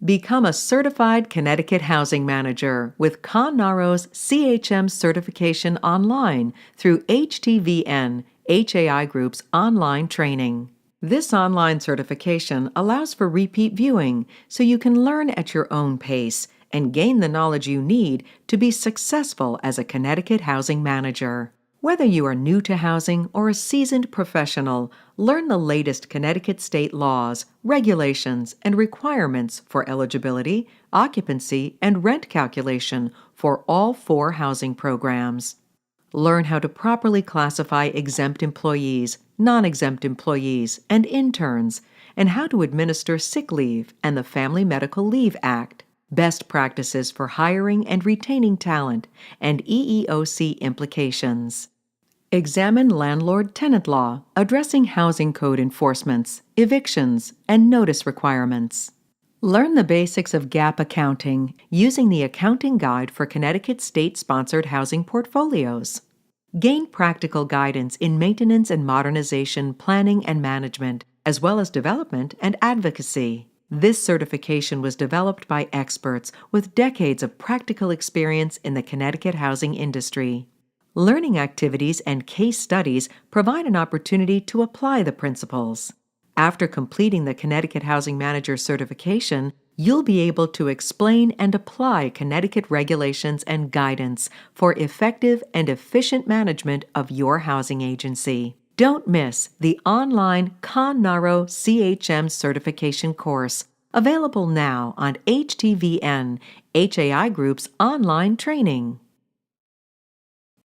Become a certified Connecticut Housing Manager with CONN NAHRO's CHM certification online through HTVN, HAI Group's online training. This online certification allows for repeat viewing so you can learn at your own pace and gain the knowledge you need to be successful as a Connecticut Housing Manager. Whether you are new to housing or a seasoned professional, learn the latest Connecticut state laws, regulations, and requirements for eligibility, occupancy, and rent calculation for all 4 housing programs. Learn how to properly classify exempt employees, non-exempt employees, and interns, and how to administer sick leave and the Family Medical Leave Act, best practices for hiring and retaining talent, and EEOC implications. Examine landlord-tenant law, addressing housing code enforcements, evictions, and notice requirements. Learn the basics of GAAP accounting using the Accounting Guide for Connecticut state-sponsored housing portfolios. Gain practical guidance in maintenance and modernization, planning and management, as well as development and advocacy. This certification was developed by experts with decades of practical experience in the Connecticut housing industry. Learning activities and case studies provide an opportunity to apply the principles. After completing the Connecticut Housing Manager certification, you'll be able to explain and apply Connecticut regulations and guidance for effective and efficient management of your housing agency. Don't miss the online CONN NAHRO CHM certification course, available now on HTVN, HAI Group's online training.